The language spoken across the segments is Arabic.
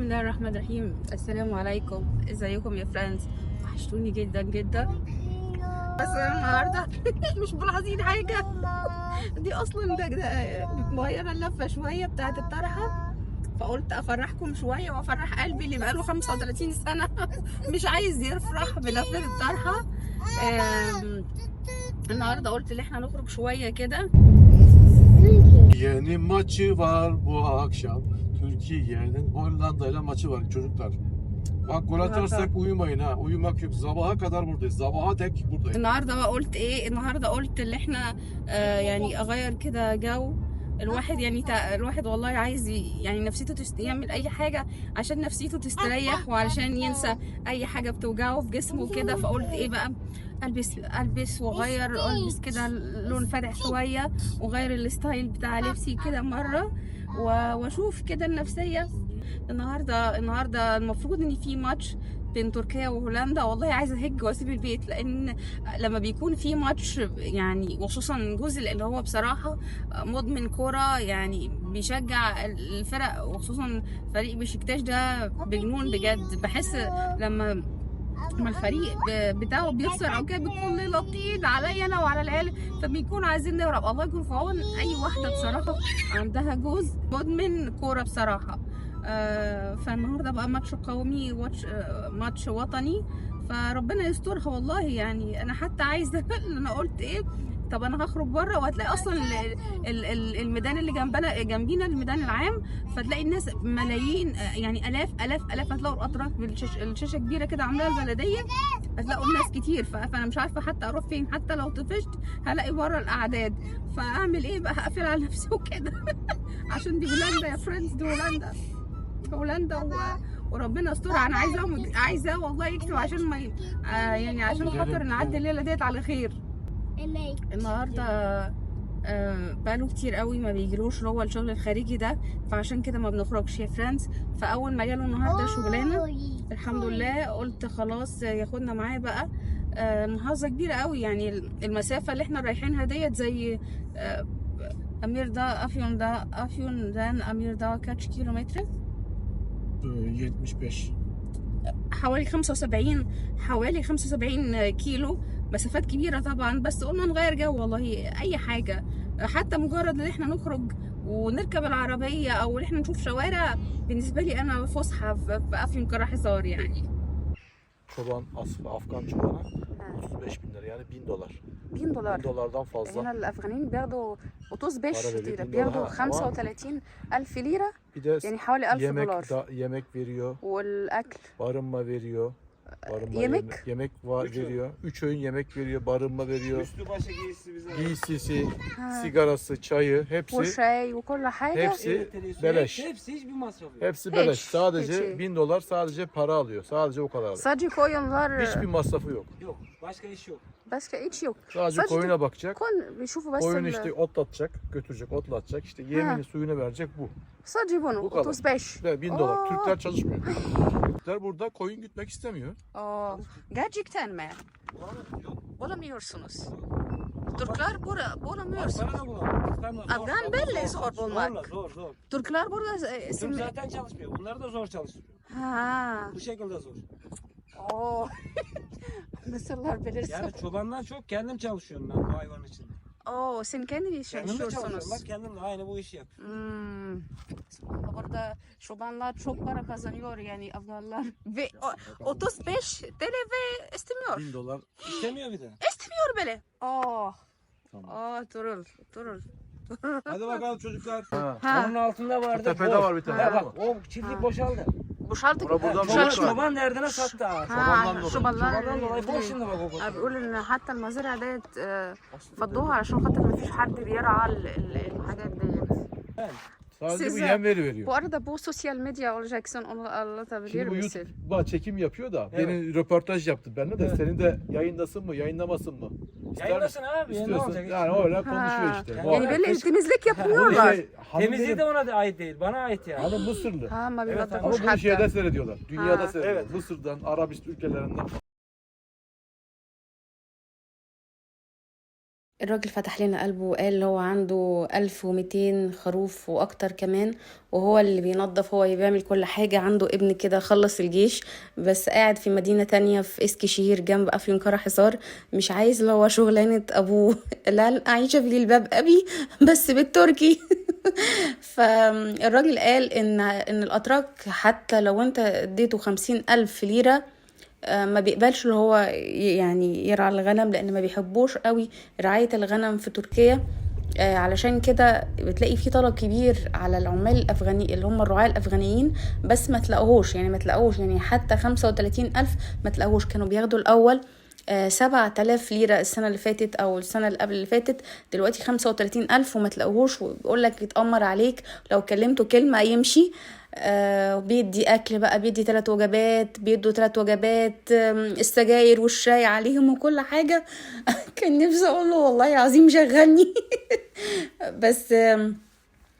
الله الرحمن الرحيم. السلام عليكم، ازيكم يا فريندز؟ وحشتوني جدا جدا. بس النهارده مش ملاحظين حاجه. دي اصلا ده مغيره اللفه شويه بتاعت الطرحه، فقلت افرحكم شويه وافرح قلبي اللي بقاله 35 سنه مش عايز يفرح بلفه الطرحه. النهارده قلت ان احنا نخرج شويه كده. Yeni maçı var bu akşam. Türkiye'nin Hollanda ile maçı var çocuklar. Bak gol atarsak uyumayın ha. Uyumak yok. Sabaha kadar buradayız. Sabaha tek buradayız. النهارده بقى قلت ايه؟ النهارده قلت اللي احنا يعني اغير كده جو. الواحد يعني الواحد والله عايز يعني نفسيته يعمل اي حاجه عشان نفسيته تستريح وعشان ينسى اي حاجه بتوجعه في جسمه كده. فقلت ايه بقى، البس واغير، البس كده لون فاتح شويه واغير الستايل بتاع لبسي كده مره واشوف كده النفسيه. النهارده المفروض ان في ماتش بين تركيا وهولندا. والله عايزه اهج واسيب البيت، لان لما بيكون في ماتش يعني وخصوصا جوزي اللي هو بصراحه مدمن كوره، يعني بيشجع الفرق وخصوصا فريق بشكتاش ده بجنون بجد. بحس لما الفريق بتاعه بيخسر او كده بيكون ليله طين عليا انا وعلى العيال، فبيكون عايزين نهرب. الله يكون في عون اي واحده بصراحه عندها جوز مدمن كوره بصراحه. فالنهارده بقى ماتش قومي، ماتش وطني، فربنا يسترها والله. يعني انا حتى عايزه انا قلت ايه، طب انا هخرج بره وهتلاقي اصلا الميدان اللي جنبينا الميدان العام، فتلاقي الناس ملايين، يعني الاف هتلاقوا الاتراك بالشاشه كبيره كده عاملاها البلديه، هتلاقوا الناس كتير. فانا مش عارفه حتى اروح فين، حتى لو طفشت هلاقي بره الاعداد. فاعمل ايه بقى؟ هقفل على نفسي وكده عشان دي هولندا يا فريندز، دي هولندا وربنا يسترها. انا عايزاه والله يكتب عشان ما يعني عشان خاطر نعدي الليله ديت على خير. النهارده بقاله كتير قوي ما بيجيلوش اللي هو الشغل الخارجي ده، فعشان كده ما بنخرجش يا فريندز. فاول ما جاله النهارده شغلانه الحمد لله، قلت خلاص ياخدنا معاه بقى. محافظه كبيره قوي، يعني المسافه اللي احنا رايحينها ديت زي امير دا افيون دان امير دا كاتش كيلومتر، 75. حوالي 75 كيلو. مسافات كبيرة طبعا، بس قلنا نغير جو والله. أي حاجة، حتى مجرد إن احنا نخرج ونركب العربية أو إن احنا نشوف شوارع، بالنسبة لي أنا فسحة في أفيون كراهزار يعني. Çoban, Afgan çobana 35 bin lira yani $1000. 1000 دولار. $1000'dan fazla. هنا الأفغانيين بياخدوا قطوز Para بيش veriyor, كتير، 1000 بياخدوا dolar. 35 ألف ليرة، Bir de يعني حوالي 1000 دولار. yemek veriyor, والأكل barınma veriyor. yemek Veriyor. 3 öğün yemek veriyor, barınma veriyor. Üstü başı giysisi bize. Giysisi, sigarası, çayı hepsi وشاي وكل حاجة. hepsi Elektriği, beleş. Hepsi hiçbir masraf yok. Hepsi beleş. Hiç, Sadece hiç. $1000 sadece para alıyor. Sadece o kadar alıyor. sadece koyunlar Hiçbir masrafı yok. Yok. Başka iş yok. başka hiç yok. Sadece koyuna bakacak. بيشوفوا بس Koyun işte otlatacak, götürecek, otlatacak. İşte yemini, suyunu verecek bu. sadece bunu Bu kadar. 35. Ve $1000. Aa. Türkler çalışmıyor. Türkler burada koyun gütmek istemiyor. Aa, gerçekten mi? Bulamıyorsunuz. Türkler bulamıyorsunuz. Para da bulamam. Afgan belli zor bulmak. Zor. Türkler burada Türk zaten çalışmıyor. Bunlar da zor çalışıyor. Ha. Bu şekilde zor. Oo. Mısırlar bilirsin. Yani çobandan çok kendim çalışıyorum ben bu hayvan için. Oo, sen kendi işin Kendim de çalışıyorum. çalışıyorsunuz. Bak kendim de aynı bu işi yapıyorum. Burada çobanlar çok para kazanıyor yani Afganlar. Ve 35 TL ve istemiyor. $1000. İstemiyor bir de. İstemiyor böyle. Aa. Tamam. Aa, durul. Hadi bakalım çocuklar. Ha. Ha. Onun altında vardı. Tepede var bir tane. Ha, Tamam. bak o çiftlik boşaldı. Boşaltı. Buradan Çoban, boşaldı. çoban derdine sattı ha. Çobandan dolayı. Çobandan dolayı boş şimdi bak o. بيقول ان حتى المزارع ديت فضوها علشان خاطر ما فيش حد بيرعى الحاجات ديت. Sadece bu Siz- yem veriyor. Bu arada bu sosyal medya olacaksın, onu anlatabilir Şimdi bu misin? YouTube'a çekim yapıyor da Evet. beni röportaj yaptı benimle de Evet. senin de yayındasın mı yayınlamasın mı? İster Yayınlasın misin? abi. Ne İstiyorsun. olacak? Yani öyle konuşuyor işte. Yani Muhabbet. Yani böyle temizlik Bu yapmıyorlar. hanım Temizliği benim- de ona da ait değil. Bana ait yani. hanım Mısırlı. Ha, ما Evet, Ama بينضفوش bunu şeyde حتى. seyrediyorlar. Dünyada Ha. seyrediyorlar. Evet. Mısır'dan, Arabist ülkelerinden الراجل فتح لنا قلبه وقال هو عنده 1200 خروف واكتر كمان، وهو اللي بينظف، هو اللي بيعمل كل حاجة. عنده ابن كده خلص الجيش بس قاعد في مدينة تانية في اسكشير جنب افيونكرة حصار، مش عايز اللي هو شغلانة ابوه. لا عايشة في جلباب ابي بس بالتركي. فالراجل قال ان الاتراك حتى لو انت اديته 50,000 ليرة ما بيقبلش اللي هو يعني يرعى الغنم، لان ما بيحبوش قوي رعاية الغنم في تركيا. علشان كده بتلاقي في طلب كبير على العمال الافغاني اللي هم الرعاة الافغانيين، بس ما تلاقوهوش يعني حتى 35,000 ما تلاقوهوش. كانوا بياخدوا الاول 7,000 ليرة السنة اللي فاتت أو السنة اللي قبل اللي فاتت، دلوقتي 35,000 وما تلاقوهوش، وبيقول لك يتأمر عليك لو كلمته كلمة يمشي. بيدي أكل بقى، بيدي 3 وجبات، بيدوا 3 وجبات، السجاير والشاي عليهم وكل حاجة. كان نفسي أقول له والله العظيم شغلني. بس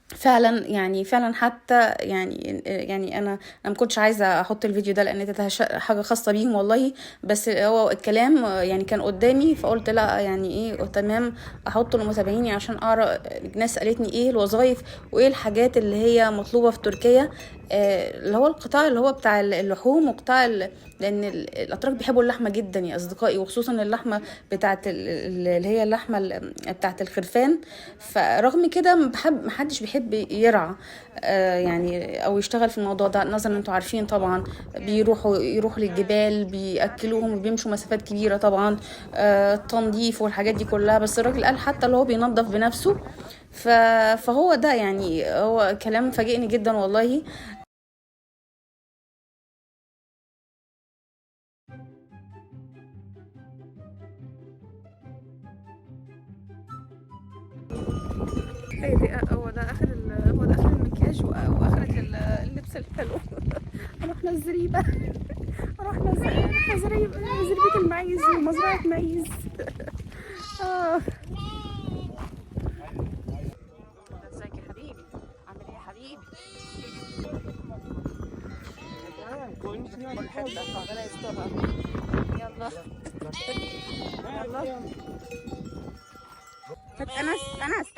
فعلا يعني فعلا حتى يعني انا ما كنتش عايزه احط الفيديو ده لان ده حاجه خاصه بيهم والله، بس هو الكلام يعني كان قدامي فقلت لا يعني ايه تمام احطه لمتابعيني عشان اقرا الناس قالتني ايه الوظائف وايه الحاجات اللي هي مطلوبه في تركيا. اللي هو القطاع اللي هو بتاع اللحوم وقطاع لان الاتراك بيحبوا اللحمه جدا يا اصدقائي، وخصوصا اللحمه بتاعه اللي هي اللحمه بتاعه الخرفان. فرغم كده محدش بيحب يرعى يعني او يشتغل في الموضوع ده، نظرا انتوا عارفين طبعا يروحوا للجبال بياكلوهم وبيمشوا مسافات كبيره طبعا، التنظيف والحاجات دي كلها. بس الراجل قال حتى لو هو بينظف بنفسه فهو ده يعني هو كلام فاجئني جدا والله. هو ده اخر المكياج واخرة اللبس الحلو. رحنا الزريبة، رحنا زريبة المعيز ومزرعة معيز. ازيك يا حبيبي، عامل ايه يا حبيبي؟ كل حتة ربنا يسترها. يلا يلا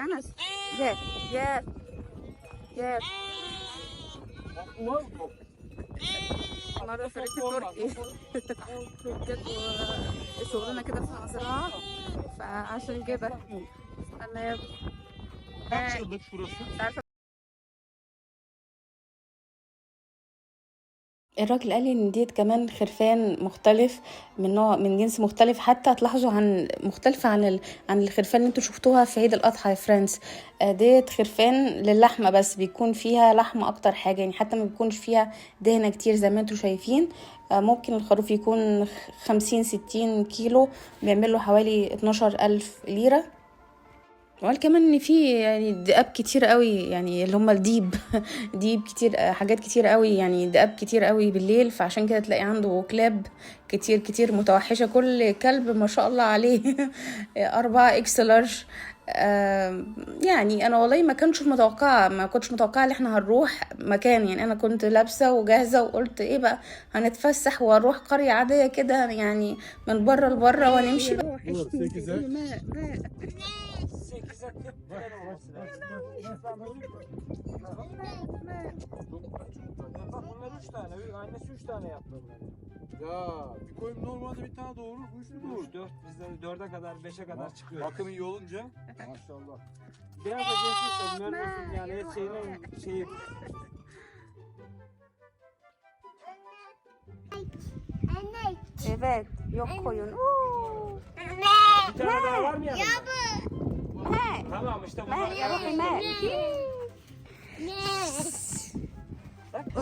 أنس جاب مرة فريق التركي بجد، شغلنا كده في مزرعة فعشان كده أنا Kaç yıllık burası? الراجل قال لي ان ديت كمان خرفان مختلف من نوع من جنس مختلف، حتى هتلاحظوا مختلفة عن الخرفان اللي انتوا شفتوها في عيد الأضحى يا فرانس. ديت خرفان للحمة بس بيكون فيها لحمة اكتر حاجة، يعني حتى ما بيكونش فيها دهنة كتير زي ما انتوا شايفين. ممكن الخروف يكون 50-60 كيلو، بيعمله حوالي 12,000 ليرة. وقال كمان ان في يعني دئاب كتير قوي، يعني اللي هم الديب. ديب كتير، حاجات كتير قوي، يعني دئاب كتير قوي بالليل، فعشان كده تلاقي عنده كلاب كتير متوحشة، كل كلب ما شاء الله عليه 4 إكس لارج. يعني انا والله ما كنتش متوقعه ان احنا هنروح مكان، يعني انا كنت لابسه وجاهزه وقلت ايه بقى هنتفسح واروح قريه عاديه كده يعني من بره لبره ونمشي بقى. Bunlar 3 tane. Annesi 3 tane yaptı bunları. Ya bir koyun normalde bir tane doğurur, bu üçlü doğurur. 4 bizde 4'e kadar 5'e kadar çıkıyor. Bakım iyi olunca maşallah. Biraz da gençlikse bunların olsun yani et şeyi. Evet, yok koyun. Bir tane daha var mı yanında? Tamam işte bunlar.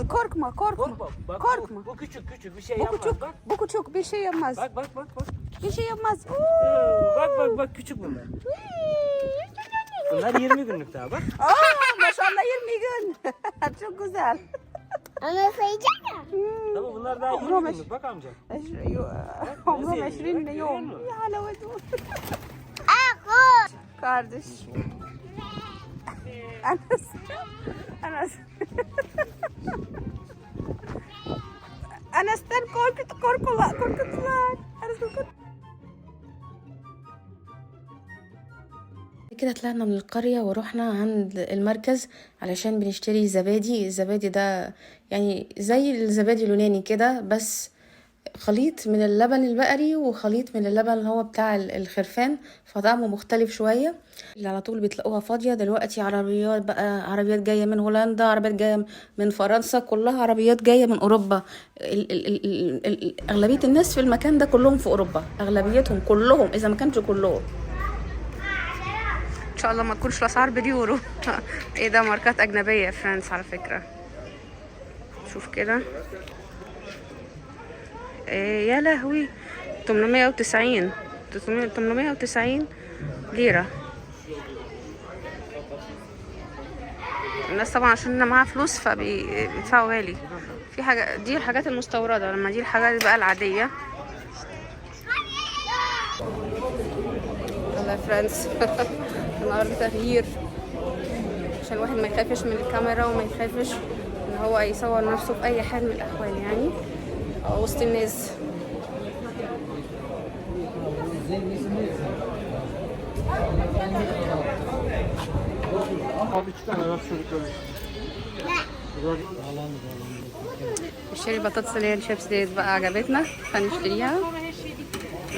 Korkma. Bak, Korkma. Bu küçük bir şey yapmaz. Bak. Bu küçük bir şey yapmaz. Bak. Bir şey yapmaz. Bak küçük bunlar. Bunlar 20 günlük daha bak. Maşallah 20 gün. Çok güzel. Ama sayacak mı? Tamam bunlar daha 20 günlük bak amca. عمرهم 20 يوم يا حلاوته. Kardeş. Anas'tan korkuttular. كده طلعنا من القرية ورحنا عند المركز علشان بنشتري زبادي. الزبادي ده يعني زي الزبادي اليوناني كده، بس خليط من اللبن البقري وخليط من اللبن اللي هو بتاع الخرفان، فطعمه مختلف شوية. اللي على طول بتلاقوها فاضية دلوقتي عربيات بقى، عربيات جاية من هولندا، عربيات جاية من فرنسا، كلها عربيات جاية من أوروبا. أغلبية الناس في المكان ده كلهم في أوروبا، أغلبيتهم كلهم إذا ما كانش كلهم. ان شاء الله ما تكونش الاسعار باليورو. ايه ده، ماركات اجنبيه فرنسا على فكره. شوف كده، إيه يا لهوي، 890 ليره. الناس طبعا عشان معاها فلوس فبيدفعوا غالي. في حاجه دي الحاجات المستورده، لما دي الحاجات بقى العاديه. والله فرنسا النهارده تغيير عشان الواحد ما يخافش من الكاميرا وما يخافش ان هو يصور نفسه في اي حال من الاحوال يعني وسط الناس. نشتري البطاطس اللي هي الشيبس ديت بقى، عجبتنا فنشتريها.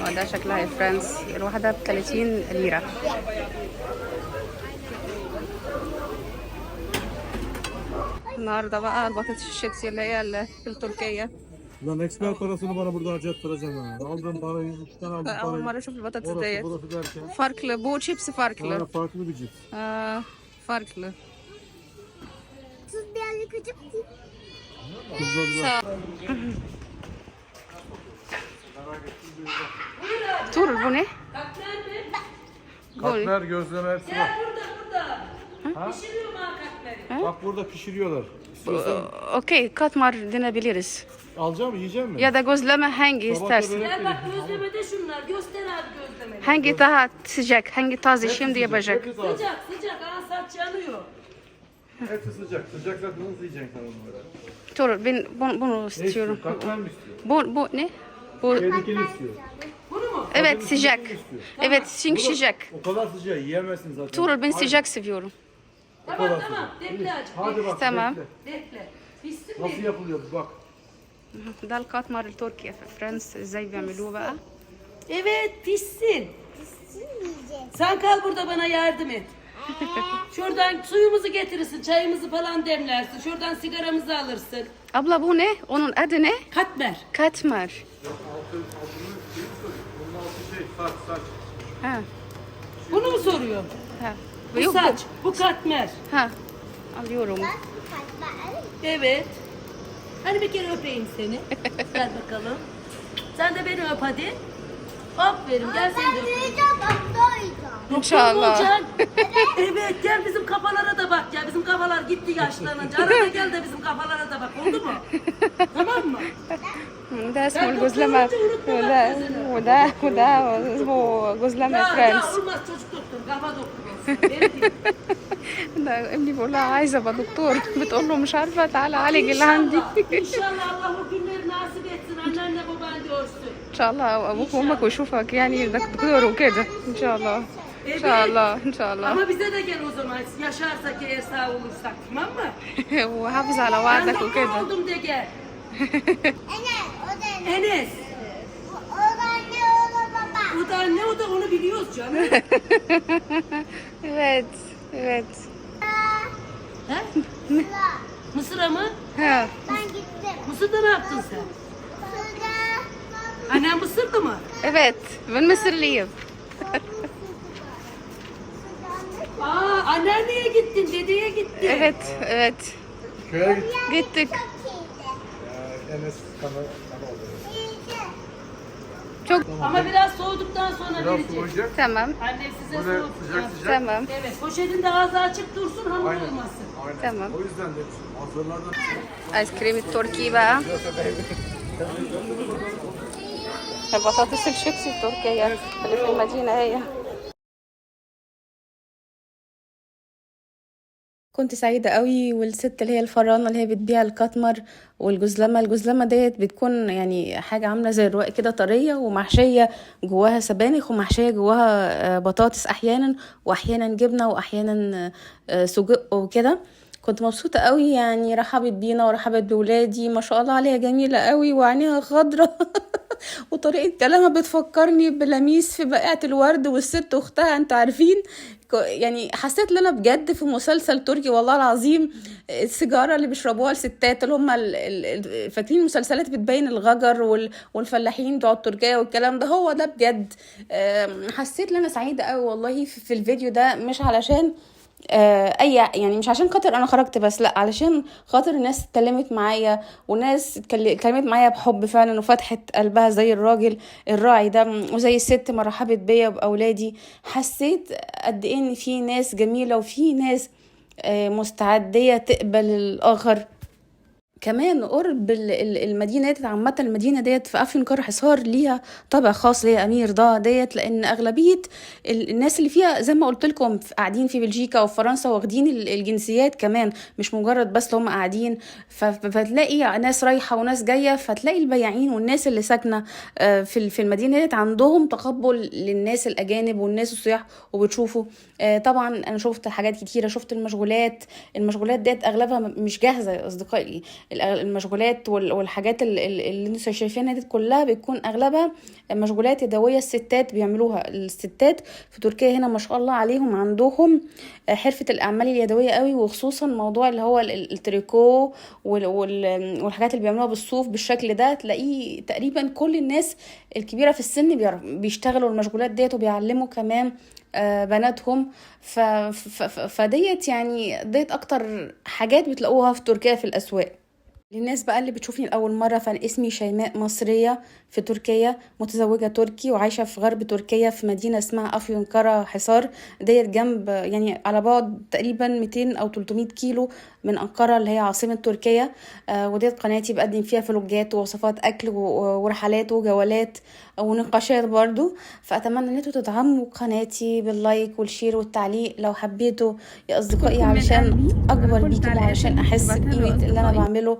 وده شكلها يا فرنس، الواحدة ب30 ليرة. النهارده بقى البطاطس الشيبسي اللي هي التركية. Lan eksper parasını bana burada harcattıracağım ha. Aldığım parayı 3 tane aldım أول parayı. مرة أشوف البطاطس ديت. Burası derken. farklı bu شيبسي farklı. Farklı bir cips. farklı. Tuz birazcık acık değil. Tur bu ne? Katmer gözleme hepsi var. Burada. Pişiriyor mu katmeri? Bak burada pişiriyorlar. Okey, katmer denebiliriz. Alacağım mı yiyecek mi? Ya da gözleme hangi istersin? Gel bak gözlemede şunlar. Göster abi gözlemeyi. Hangi daha sıcak, hangi taze şimdi yapacak? Sıcak sıcak. Aa saç yanıyor. Hepsi sıcak. Sıcak zaten hızlı yiyeceksin sen onları. Tur ben bunu istiyorum. Katmer mi istiyor? Bu ne? Bu Tehlikeli istiyor. Bunu mu? evet sıcak. istiyor. Evet çünkü sıcak. O kadar sıcak yiyemezsin zaten. Tur ben sıcak seviyorum. Tamam tamam. Bekle acık. Hadi bak. Tamam. Bekle. Bekle. Pişsin Nasıl mi? yapılıyor bak. ده الكاتمر التركي في فرنسا ازاي بيعملوه بقى؟ Evet pişsin. Yiyeceğiz. Sen kal burada bana yardım et. Şuradan suyumuzu getirirsin. Çayımızı falan demlersin. Şuradan sigaramızı alırsın. Abla bu ne? Onun adı ne? Katmer. Katmer. Saç. Ha. Bunu mu soruyorsun? Ha. Bu Yok, saç. Bu katmer. Ha. Alıyorum. Evet. Hani bir kere öpeyim seni. Gel bakalım. Sen de beni öp hadi. Aferin gel seni de Ben öpeyim. büyüyeceğim, doktor olacağım. Doktor mu İnşallah. olacaksın? Evet gel bizim kafalara da bak ya. Bizim kafalar gitti yaşlanınca. Arada gel de bizim kafalara da bak. Oldu mu? Tamam mı? ده اسمه الجزلمة وده اسمه جزلمة Ya فرنس. olmaz çocuk doktor. Kafa doktor olsun. Beni dinle. ده ابني بيقول لها عايزة ابقى دكتور، بتقول له مش عارفة تعالى عالج اللي عندي. İnşallah Allah o günleri nasip etsin. Annenle baban görsün. ان شاء الله ابوك وامك ويشوفك يعني دكتور وكده ان شاء الله. ان شاء الله ان شاء الله. Ama bize de gel o zaman. Yaşarsak eğer sağ olursak tamam mı? وحافظ على Ben وعدك doktor وكده. oldum de gel. Enes, o da ne? Enes. O da anne, o da baba. O da anne o da onu biliyoruz canım. evet evet. He? Sıra. Mısır'a mı? Ha. Ben gittim. Mısır'da ne yaptın sen? Sıra. Annen Mısır'da mı? evet ben Mısırlıyım. Aa anneanneye gittin, dedeye gittin. evet evet Köye git. gittik. Enes kanı oldu. Çok Ama biraz soğuduktan sonra Biraz verecek. soğuyacak. tamam Annem size Böyle soğuduktan sıcak sonra. sıcak. tamam Evet, poşetin de ağzı açık dursun, hamur Aynen. olmasın. Aynen. Tamam. O yüzden de hazırladım. ايس كريم التركي بقى. البطاطس الشيبسي التركية اللي في المدينة هي. كنت سعيدة قوي. والست اللي هي الفرانة اللي هي بتبيع الكتمر الجزلمة ديت بتكون يعني حاجة عاملة زي الرقاق كده، طرية ومحشية جواها سبانخ ومحشية جواها بطاطس أحيانا، وأحيانا جبنة، وأحيانا سجق وكده. كنت مبسوطة قوي يعني، رحبت بينا ورحبت بولادي، ما شاء الله عليها جميلة قوي وعينيها خضرة وطريقة كلامها بتفكرني بلميس في بائعة الورد والست اختها، انتوا عارفين. يعني حسيت ان انا بجد في مسلسل تركي والله العظيم. السيجاره اللي بيشربوها الستات اللي هم فاكرين المسلسلات بتبين الغجر والفلاحين بتوع تركيا والكلام ده، هو ده بجد. حسيت ان انا سعيده قوي والله في الفيديو ده، مش علشان اي يعني مش عشان خاطر انا خرجت بس، لا علشان خاطر الناس اتكلمت معايا، والناس اتكلمت معايا بحب فعلا وفتحت قلبها زي الراجل الراعي ده، وزي الست ما رحبت بيا وباولادي. حسيت قد ايه ان في ناس جميله وفي ناس مستعديه تقبل الاخر. كمان قرب المدينه ديت عامه، المدينه ديت في افيونكار حصار ليها طابع خاص، ليها امير ضا ديت، لان اغلبيه الناس اللي فيها زي ما قلت لكم قاعدين في بلجيكا وفرنسا واخدين الجنسيات كمان، مش مجرد بس هم قاعدين. فتلاقي ناس رايحه وناس جايه، فتلاقي البياعين والناس اللي ساكنه في المدينه ديت عندهم تقبل للناس الاجانب والناس السياح وبتشوفوا. طبعا انا شفت حاجات كتيره، شفت المشغولات ديت اغلبها مش جاهزه يا اصدقائي. المشغولات والحاجات اللي انتوا شايفينها دي كلها بتكون اغلبها مشغولات يدويه الستات بيعملوها. الستات في تركيا هنا ما شاء الله عليهم عندهم حرفه الاعمال اليدويه قوي، وخصوصا موضوع اللي هو التريكو والحاجات اللي بيعملوها بالصوف بالشكل ده. تلاقيه تقريبا كل الناس الكبيره في السن بيشتغلوا المشغولات ديت، وبيعلموا كمان بناتهم. فديت يعني ديت اكتر حاجات بتلاقوها في تركيا في الاسواق. للناس بقى اللي بتشوفني لأول مرة، فأنا اسمي شيماء، مصرية في تركيا، متزوجة تركي وعايشة في غرب تركيا في مدينة اسمها أفيونكارا حصار ديت، جنب يعني على بعد تقريبا 200 أو 300 كيلو من أنقرة اللي هي عاصمة تركيا. وديت قناتي بقدم فيها فلوجات ووصفات أكل ورحلات وجولات ونقاشات برضو. فأتمنى أن انتوا تدعموا قناتي باللايك والشير والتعليق لو حبيتوا يا أصدقائي، علشان أكبر بيكم وعلشان أحس بقيمة اللي أنا بعمله.